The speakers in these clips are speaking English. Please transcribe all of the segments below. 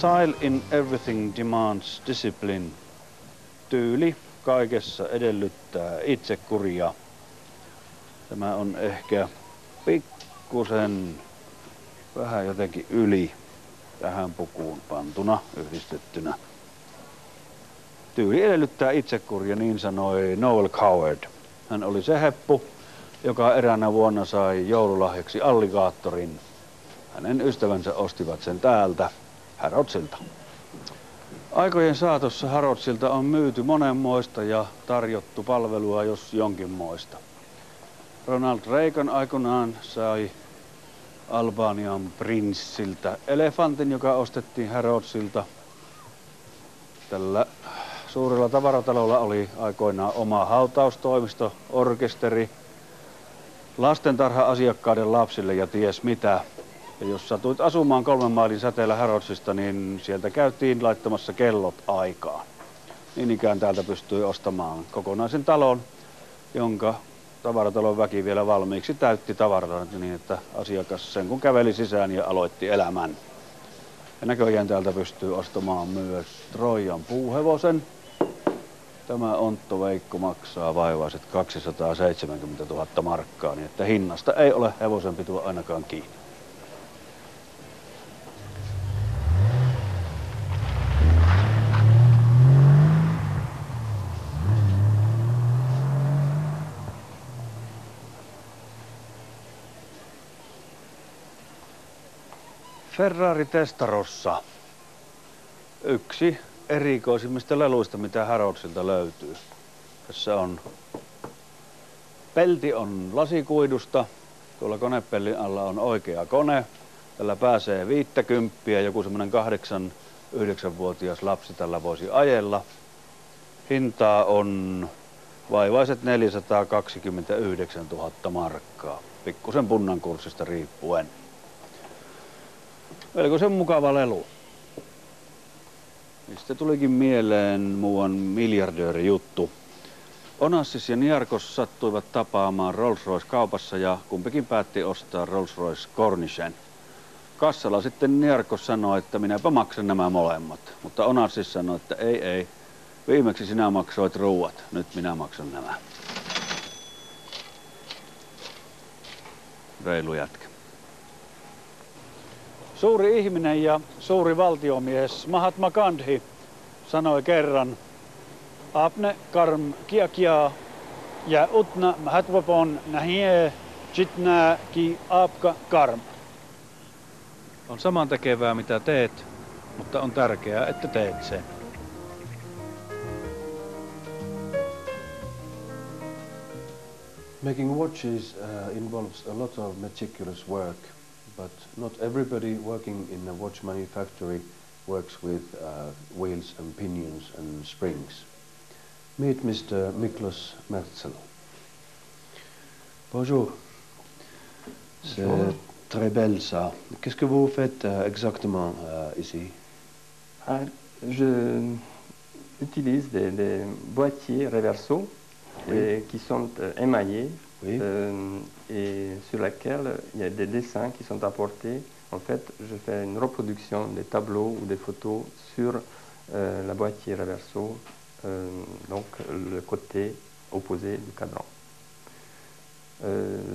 Style in everything demands discipline. Tyyli kaikessa edellyttää itsekuria. Tämä on ehkä pikkusen vähän jotenkin yli tähän pukuun pantuna yhdistettynä. Tyyli edellyttää itsekuria, niin sanoi Noel Coward. Hän oli se heppu, joka eräänä vuonna sai joululahjaksi alligaattorin. Hänen ystävänsä ostivat sen täältä Harrodsilta. Aikojen saatossa Harrodsilta on myyty monenmoista ja tarjottu palvelua jos jonkinmoista. Ronald Reagan aikoinaan sai Albanian prinssiltä elefantin, joka ostettiin Harrodsilta. Tällä suurella tavaratalolla oli aikoinaan oma hautaustoimisto, orkesteri, lastentarha-asiakkaiden lapsille ja ties mitä. Ja jos satuit asumaan 3 mailin säteellä Harrodsista, niin sieltä käytiin laittamassa kellot aikaan. Niin ikään täältä pystyi ostamaan kokonaisen talon, jonka tavaratalon väki vielä valmiiksi täytti tavaralla niin, että asiakas sen kun käveli sisään ja aloitti elämän. Ja näköjään täältä pystyy ostamaan myös Troijan puuhevosen. Tämä Ontto Veikko maksaa vaivaiset 270 000 markkaa, niin että hinnasta ei ole hevosen pitua ainakaan kiinni. Ferrari Testarossa. Yksi erikoisimmista leluista, mitä Harrodsilta löytyy. Tässä on pelti on lasikuidusta. Tuolla konepellin alla on oikea kone. Tällä pääsee 50, joku semmoinen 8-9-vuotias lapsi tällä voisi ajella. Hintaa on vaivaiset 429 000 markkaa. Pikkusen punnan kurssista riippuen. Melkoisen mukava lelu. Mistä tulikin mieleen muuan miljardöörijuttu. Onassis ja Niarkos sattuivat tapaamaan Rolls-Royce-kaupassa ja kumpikin päätti ostaa Rolls-Royce Cornishen. Kassalla sitten Niarkos sanoi, että minäpä maksan nämä molemmat. Mutta Onassis sanoi, että ei. Viimeksi sinä maksoit ruuat, nyt minä maksan nämä. Reilu jätkä. Suuri ihminen ja suuri valtiomies Mahatma Gandhi sanoi kerran, Apne karm kia ja utna mahatvapon nahie jitna ki apka karm. On samantekevää mitä teet, mutta on tärkeää, että teet sen. Making watches involves a lot of meticulous work. But not everybody working in a watch manufactory works with wheels and pinions and springs. Meet Mr. Miklos Merzel. Bonjour. C'est très belle ça. Qu'est-ce que vous faites exactement ici? Je utilise des boîtiers reverso qui sont émaillés. Oui. Et sur laquelle il y a des dessins qui sont apportés. En fait, je fais une reproduction des tableaux ou des photos sur la boîtier reverso, donc le côté opposé du cadran.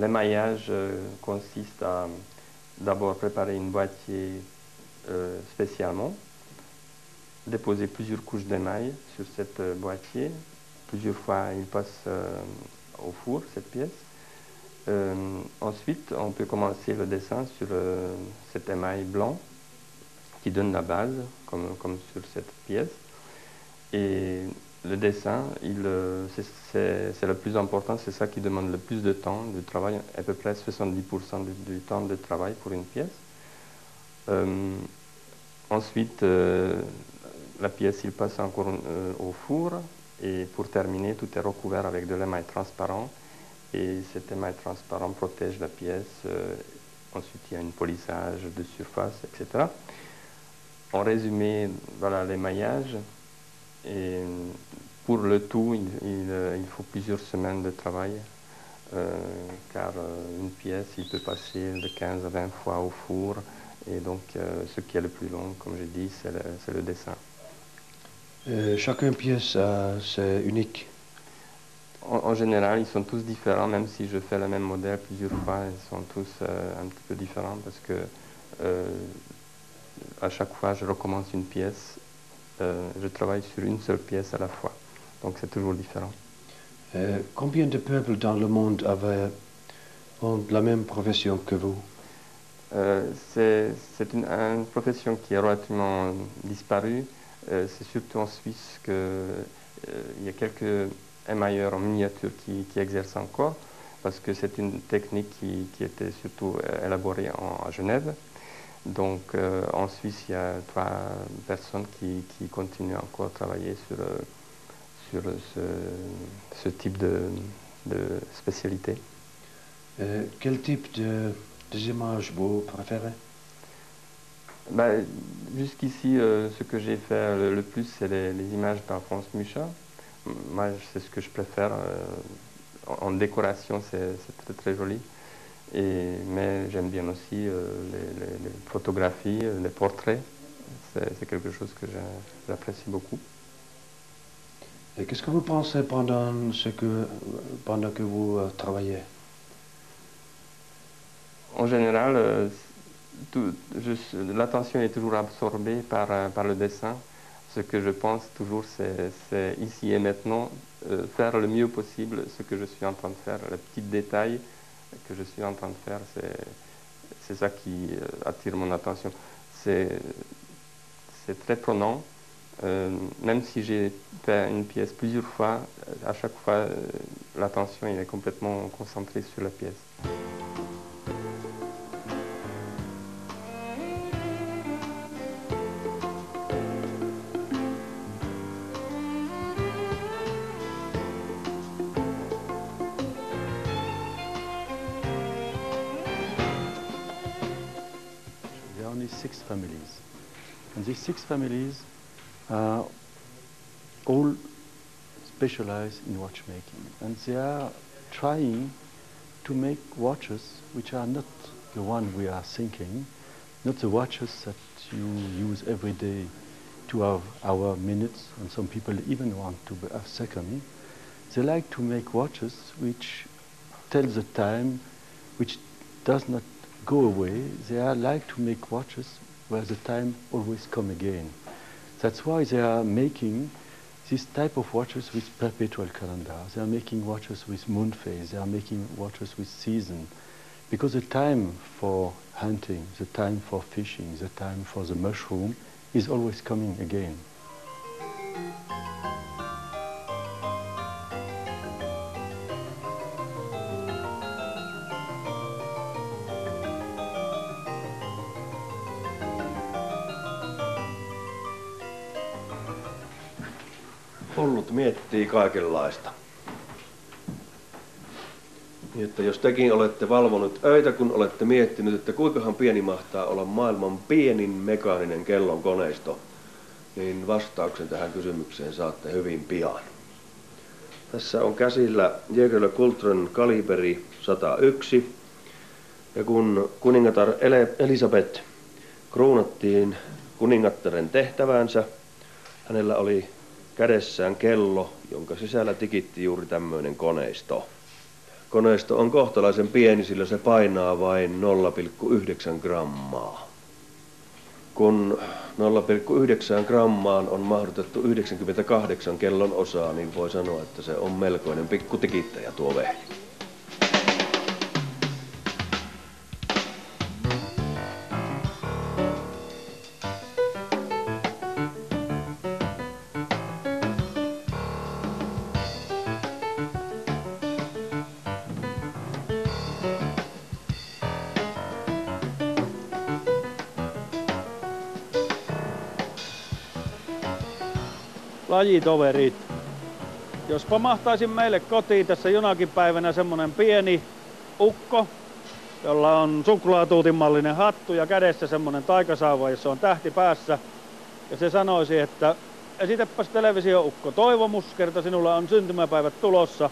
L'émaillage consiste à d'abord préparer une boîtier spécialement, déposer plusieurs couches d'émail sur cette boîtier. Plusieurs fois, il passe au four, cette pièce. Ensuite, on peut commencer le dessin sur cet émail blanc qui donne la base, comme sur cette pièce. Et le dessin, c'est le plus important, c'est ça qui demande le plus de temps de travail, à peu près 70% du temps de travail pour une pièce. Ensuite, la pièce, il passe encore au four, et pour terminer, tout est recouvert avec de l'émail transparent, et cet émail transparent protège la pièce. Ensuite, il y a un polissage de surface, etc. En résumé, voilà l'émaillage. Et pour le tout, il faut plusieurs semaines de travail, car une pièce, il peut passer de 15 à 20 fois au four. Et donc, ce qui est le plus long, comme j'ai dit, c'est le dessin. Chacune pièce, c'est unique. En général, ils sont tous différents, même si je fais le même modèle plusieurs fois, ils sont tous un petit peu différents parce que à chaque fois, je recommence une pièce. Je travaille sur une seule pièce à la fois, donc c'est toujours différent. Combien de peuples dans le monde ont la même profession que vous? C'est une profession qui est relativement disparue. C'est surtout en Suisse qu'il y a quelques émailleurs en miniature qui exercent encore, parce que c'est une technique qui était surtout élaborée à Genève. Donc en Suisse, il y a 3 personnes qui continuent encore à travailler sur ce type de spécialité. Quel type d'images vous préférez? Ben, jusqu'ici, ce que j'ai fait le plus, c'est les images d'Alphonse Mucha. Moi, c'est ce que je préfère. En décoration, c'est très très joli. Mais j'aime bien aussi les photographies, les portraits. C'est quelque chose que j'apprécie beaucoup. Et qu'est-ce que vous pensez pendant que vous travaillez? En général, l'attention est toujours absorbée par le dessin. Ce que je pense toujours, c'est ici et maintenant, faire le mieux possible ce que je suis en train de faire. Les petits détails que je suis en train de faire, c'est ça qui attire mon attention. C'est très prenant. Même si j'ai fait une pièce plusieurs fois, à chaque fois, l'attention est complètement concentrée sur la pièce. There are only 6 families, and these 6 families are all specialized in watchmaking, and they are trying to make watches which are not the one we are thinking, not the watches that you use every day to have hour, minutes, and some people even want to have second. They like to make watches which tell the time, which does not go away. They like to make watches where the time always come again. That's why they are making this type of watches with perpetual calendar. They are making watches with moon phase. They are making watches with season. Because the time for hunting, the time for fishing, the time for the mushroom is always coming again. Hullut miettii kaikenlaista. Niin, että jos tekin olette valvonut öitä, kun olette miettinyt, että kuinkahan pieni mahtaa olla maailman pienin mekaaninen kellonkoneisto, niin vastauksen tähän kysymykseen saatte hyvin pian. Tässä on käsillä Jägerle Coultron kaliberi 101. Ja kun kuningatar Elisabeth kruunattiin kuningattaren tehtäväänsä, hänellä oli kädessään kello, jonka sisällä tikitti juuri tämmöinen koneisto. Koneisto on kohtalaisen pieni, sillä se painaa vain 0,9 grammaa. Kun 0,9 grammaan on mahdutettu 98 kellon osaa, niin voi sanoa, että se on melkoinen pikku tikittäjä tuo vehje. Lajitoverit, jospa mahtaisin meille kotiin tässä jonakin päivänä semmonen pieni ukko, jolla on suklaatuutinmallinen hattu ja kädessä semmonen taikasauva, jossa on tähti päässä. Ja se sanoisi, että esitäpäs televisio-ukko toivomus, kerta sinulla on syntymäpäivät tulossa,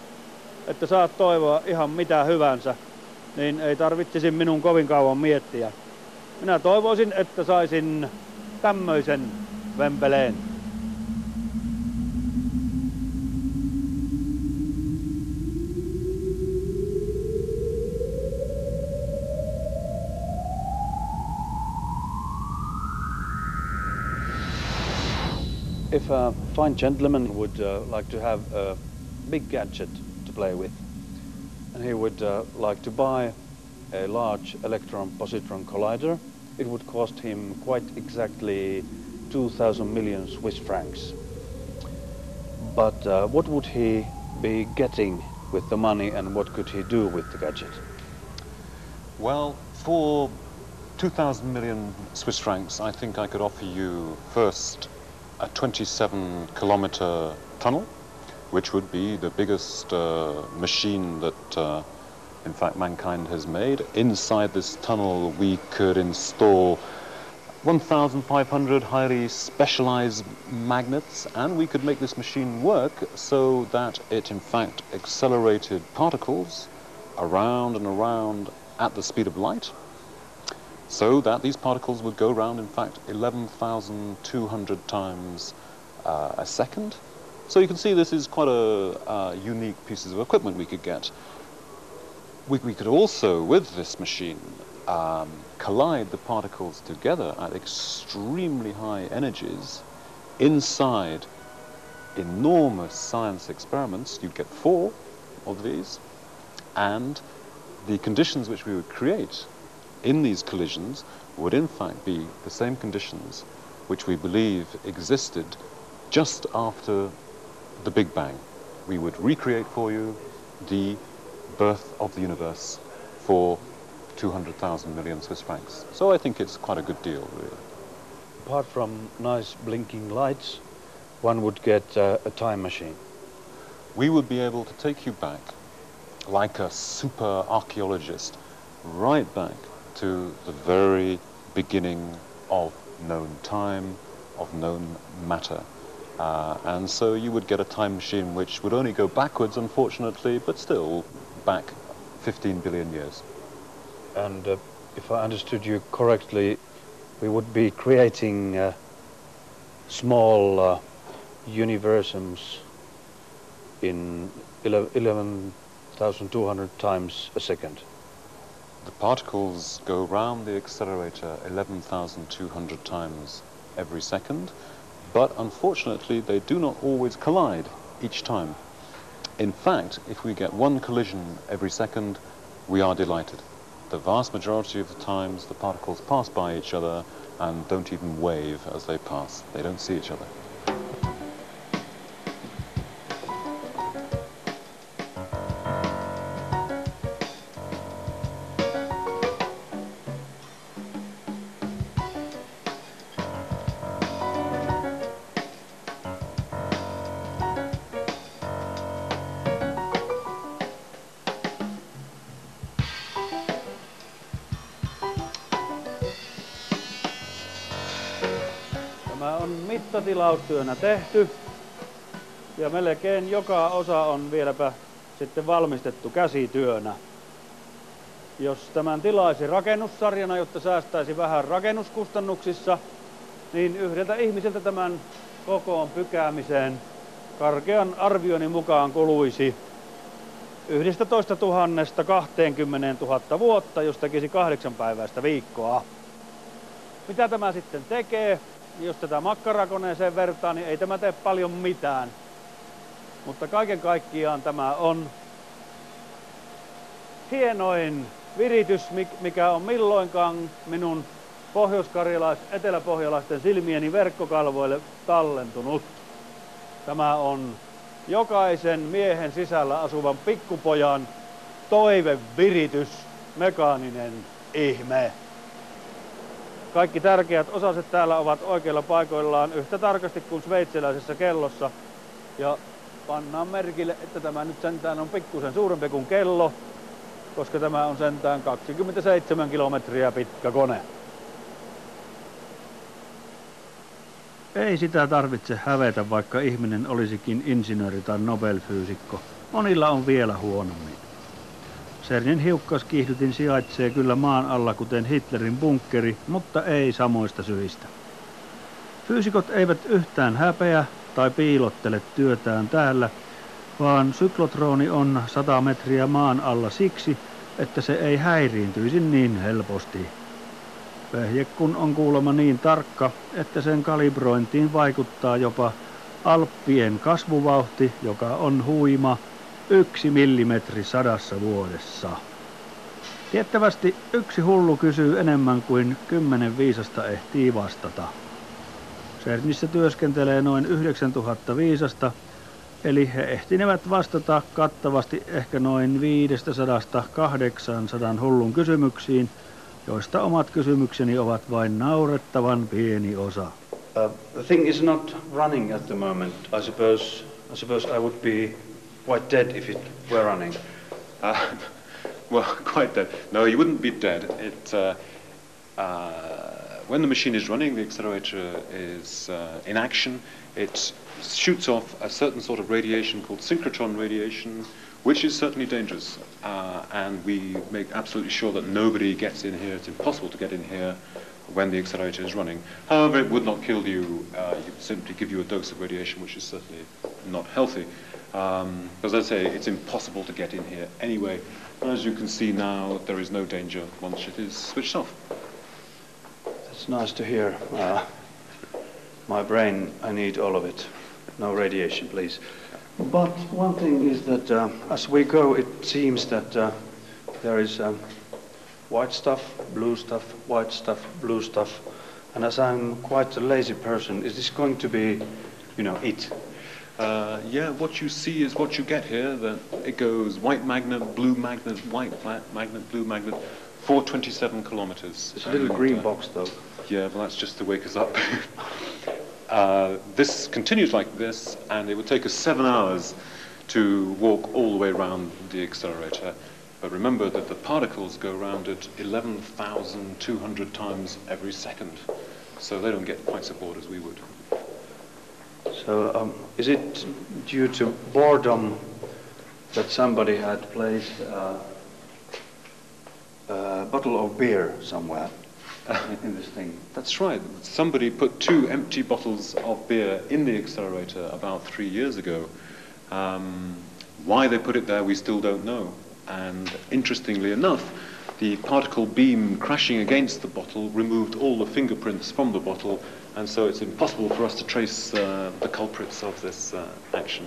että saat toivoa ihan mitä hyvänsä, niin ei tarvitsisi minun kovin kauan miettiä. Minä toivoisin, että saisin tämmöisen vempeleen. If a fine gentleman would like to have a big gadget to play with, and he would like to buy a large electron-positron collider, it would cost him quite exactly 2,000 million Swiss francs. But what would he be getting with the money, and what could he do with the gadget? Well, for 2,000 million Swiss francs, I think I could offer you first a 27-kilometer tunnel, which would be the biggest machine that, in fact, mankind has made. Inside this tunnel, we could install 1,500 highly specialized magnets, and we could make this machine work so that it, in fact, accelerated particles around and around at the speed of light, so that these particles would go around, in fact, 11,200 times a second. So you can see this is quite a unique piece of equipment we could get. We could also, with this machine, collide the particles together at extremely high energies inside enormous science experiments. You'd get 4 of these, and the conditions which we would create in these collisions would in fact be the same conditions which we believe existed just after the Big Bang. We would recreate for you the birth of the universe for 200,000 million Swiss francs. So I think it's quite a good deal, really. Apart from nice blinking lights, one would get a time machine. We would be able to take you back, like a super archaeologist, right back to the very beginning of known time, of known matter. And so you would get a time machine which would only go backwards, unfortunately, but still back 15 billion years. And if I understood you correctly, we would be creating small universums in 11,200 times a second. The particles go round the accelerator 11,200 times every second, but unfortunately they do not always collide each time. In fact, if we get one collision every second, we are delighted. The vast majority of the times the particles pass by each other and don't even wave as they pass. They don't see each other. Tämä on mittatilaustyönä tehty ja melkein joka osa on vieläpä sitten valmistettu käsityönä. Jos tämän tilaisi rakennussarjana, jotta säästäisi vähän rakennuskustannuksissa, niin yhdeltä ihmiseltä tämän kokoon pykäämiseen karkean arvioni mukaan kuluisi 11 000 20 000 vuotta, jos tekisi 8-päiväistä viikkoa. Mitä tämä sitten tekee? Jos tätä makkarakoneeseen vertaa, niin ei tämä tee paljon mitään. Mutta kaiken kaikkiaan tämä on hienoin viritys, mikä on milloinkaan minun eteläpohjalaisten silmieni verkkokalvoille tallentunut. Tämä on jokaisen miehen sisällä asuvan pikkupojan toiveviritys, mekaaninen ihme. Kaikki tärkeät osaset täällä ovat oikeilla paikoillaan yhtä tarkasti kuin sveitsiläisessä kellossa. Ja pannaan merkille, että tämä nyt sentään on pikkusen suurempi kuin kello, koska tämä on sentään 27 kilometriä pitkä kone. Ei sitä tarvitse hävetä, vaikka ihminen olisikin insinööri tai Nobel-fyysikko. Monilla on vielä huonommin. CERNin hiukkaskiihdytin sijaitsee kyllä maan alla, kuten Hitlerin bunkkeri, mutta ei samoista syistä. Fyysikot eivät yhtään häpeä tai piilottele työtään täällä, vaan syklotrooni on 100 metriä maan alla siksi, että se ei häiriintyisi niin helposti. Vehje kun on kuulemma niin tarkka, että sen kalibrointiin vaikuttaa jopa Alppien kasvuvauhti, joka on huima 1 millimetri 100 vuodessa. Tiettävästi yksi hullu kysyy enemmän kuin 10 viisasta ehtii vastata. CERNissä työskentelee noin 9000 viisasta, eli he ehtinevät vastata kattavasti ehkä noin 500–800 hullun kysymyksiin, joista omat kysymykseni ovat vain naurettavan pieni osa. The thing is not running at the moment. I suppose I would be quite dead if it were running. Well, quite dead. No, you wouldn't be dead. When the machine is running, the accelerator is in action. It shoots off a certain sort of radiation called synchrotron radiation, which is certainly dangerous. And we make absolutely sure that nobody gets in here. It's impossible to get in here when the accelerator is running. However, it would not kill you. It would simply give you a dose of radiation, which is certainly not healthy. As I say, it's impossible to get in here anyway. And as you can see now, there is no danger once it is switched off. It's nice to hear. My brain, I need all of it. No radiation, please. But one thing is that as we go, it seems that there is white stuff, blue stuff, white stuff, blue stuff. And as I'm quite a lazy person, is this going to be, it? Yeah, what you see is what you get here. That it goes white magnet, blue magnet, white magnet, blue magnet, for 27 kilometers. It's a little green box, though. Yeah, well, that's just to wake us up. This continues like this, and it would take us 7 hours to walk all the way around the accelerator. But remember that the particles go around it 11,200 times every second, so they don't get quite so bored as we would. So is it due to boredom that somebody had placed a bottle of beer somewhere in this thing? That's right. Somebody put 2 empty bottles of beer in the accelerator about 3 years ago. Why they put it there, we still don't know. And interestingly enough, the particle beam crashing against the bottle removed all the fingerprints from the bottle, and so it's impossible for us to trace the culprits of this action.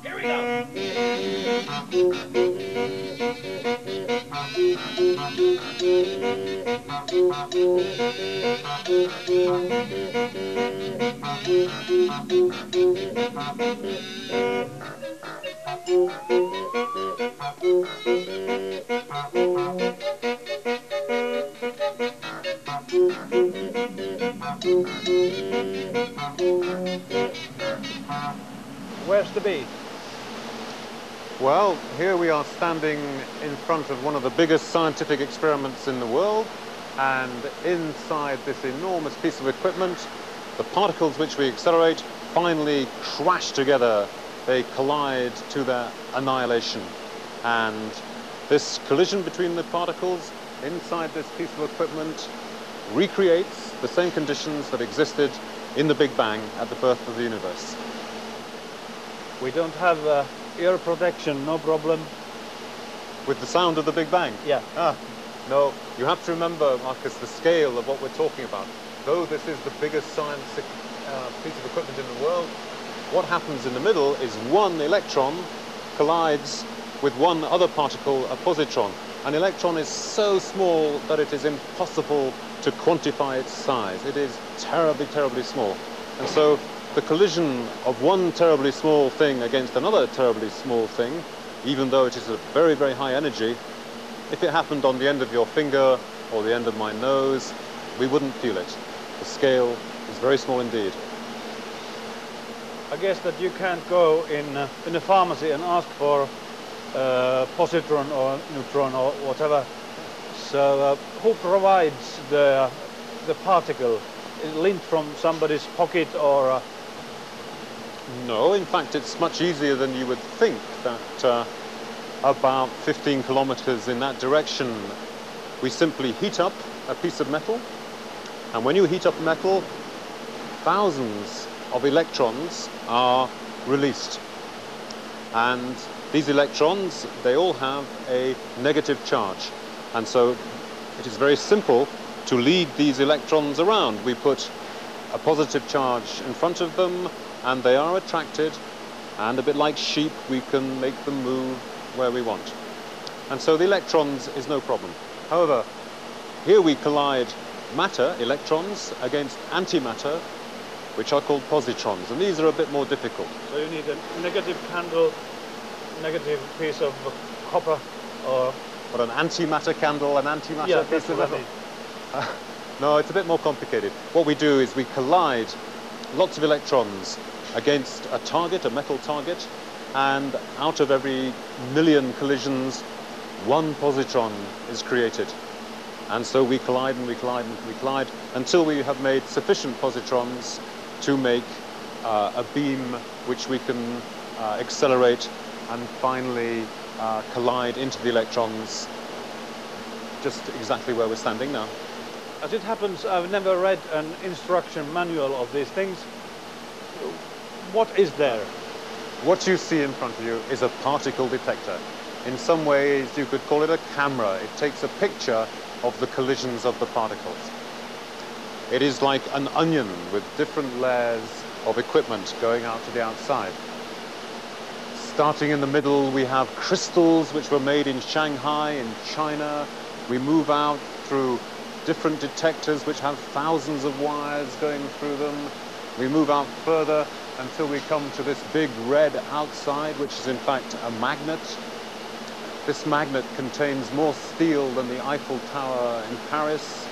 Here we go. Where's the beat? Well, here we are standing in front of one of the biggest scientific experiments in the world. and inside this enormous piece of equipment, the particles which we accelerate finally crash together. They collide to their annihilation. And this collision between the particles inside this piece of equipment recreates the same conditions that existed in the Big Bang at the birth of the universe. We don't have ear protection, no problem. With the sound of the Big Bang? Yeah. No, you have to remember, Marcus, the scale of what we're talking about. Though this is the biggest scientific piece of equipment in the world, what happens in the middle is one electron collides with one other particle, a positron. An electron is so small that it is impossible to quantify its size. It is terribly, terribly small. And so the collision of one terribly small thing against another terribly small thing, even though it is a very, very high energy, if it happened on the end of your finger or the end of my nose, we wouldn't feel it. The scale is very small indeed. I guess that you can't go in a pharmacy and ask for positron or neutron or whatever. So who provides the particle? Is it linked from somebody's pocket or? No, in fact, it's much easier than you would think. That about 15 kilometers in that direction, we simply heat up a piece of metal, and when you heat up metal, thousands of electrons are released. And these electrons, they all have a negative charge. And so it is very simple to lead these electrons around. We put a positive charge in front of them, and they are attracted, and a bit like sheep, we can make them move where we want. And so the electrons is no problem. However, here we collide matter, electrons, against antimatter, which are called positrons, and these are a bit more difficult. So you need a negative candle, negative piece of copper, or... What, an antimatter candle, an antimatter yeah, piece of metal? Right. No, it's a bit more complicated. What we do is we collide lots of electrons against a target, a metal target, and out of every million collisions, one positron is created. And so we collide and we collide and we collide until we have made sufficient positrons to make a beam which we can accelerate and finally collide into the electrons just exactly where we're standing now. As it happens, I've never read an instruction manual of these things. What is there? What you see in front of you is a particle detector. In some ways, you could call it a camera. It takes a picture of the collisions of the particles. It is like an onion with different layers of equipment going out to the outside. Starting in the middle, we have crystals which were made in Shanghai, in China. We move out through different detectors which have thousands of wires going through them. We move out further until we come to this big red outside, which is in fact a magnet. This magnet contains more steel than the Eiffel Tower in Paris.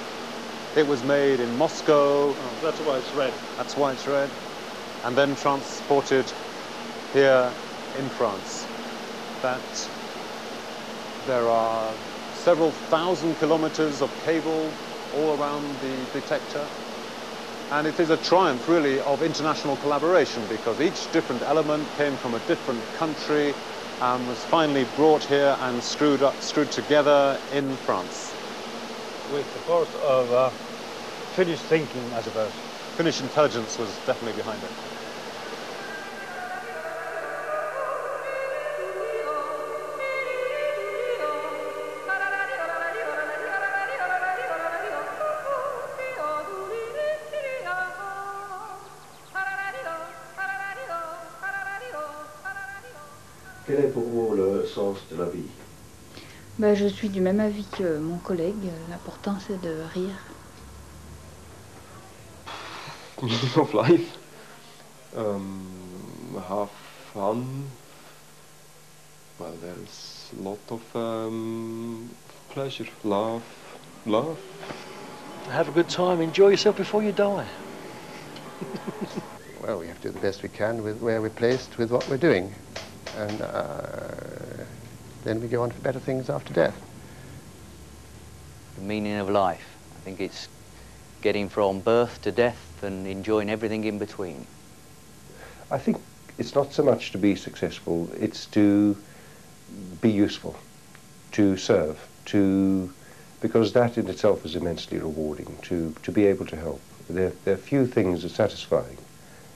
It was made in Moscow. Oh, that's why it's red. That's why it's red. And then transported here in France. That there are several thousand kilometers of cable all around the detector. And it is a triumph, really, of international collaboration, because each different element came from a different country and was finally brought here and screwed together in France. With the force of Finnish thinking, I suppose. Finnish intelligence was definitely behind it. Quel est pour vous le sens de la vie? Ben, je suis du même avis que mon collègue. L'important, c'est de rire. Meaning of life? Have fun. Well, there's a lot of pleasure, love. Have a good time, enjoy yourself before you die. Well, we have to do the best we can with where we're placed with what we're doing. And then we go on for better things after death. The meaning of life. I think it's getting from birth to death and enjoying everything in between. I think it's not so much to be successful, it's to be useful, to serve, because that in itself is immensely rewarding, to be able to help. There are few things as satisfying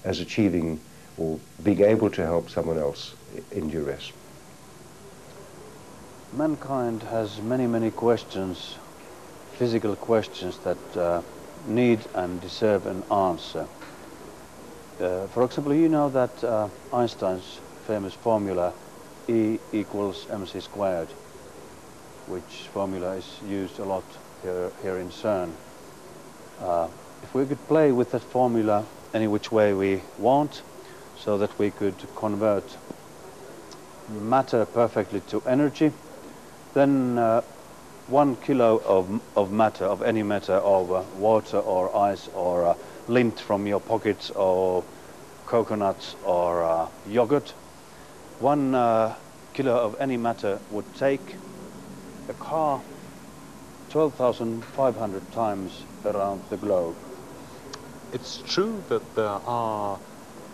as achieving or being able to help someone else in duress. Mankind has many questions, physical questions that need and deserve an answer. For example, you know that Einstein's famous formula E equals mc squared, which formula is used a lot here in CERN. If we could play with that formula any which way we want, so that we could convert matter perfectly to energy, then 1 kilo of matter, of any matter, of water or ice or lint from your pockets or coconuts or yogurt, 1 kilo of any matter would take a car 12,500 times around the globe. It's true that there are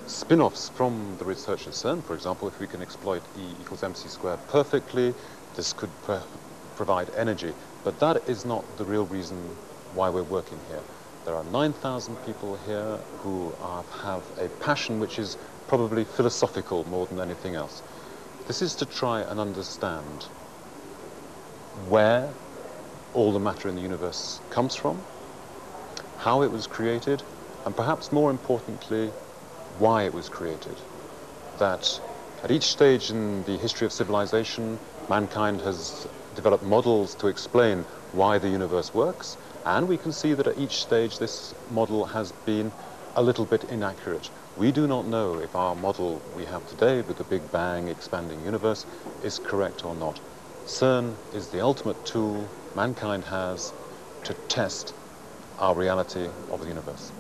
spin-offs from the research at CERN. For example, if we can exploit E equals mc squared perfectly, this could provide energy. But that is not the real reason why we're working here. There are 9,000 people here who have a passion which is probably philosophical more than anything else. This is to try and understand where all the matter in the universe comes from, how it was created, and perhaps more importantly, why it was created. That at each stage in the history of civilization, mankind has developed models to explain why the universe works, and we can see that at each stage this model has been a little bit inaccurate. We do not know if our model we have today with the Big Bang expanding universe is correct or not. CERN is the ultimate tool mankind has to test our reality of the universe.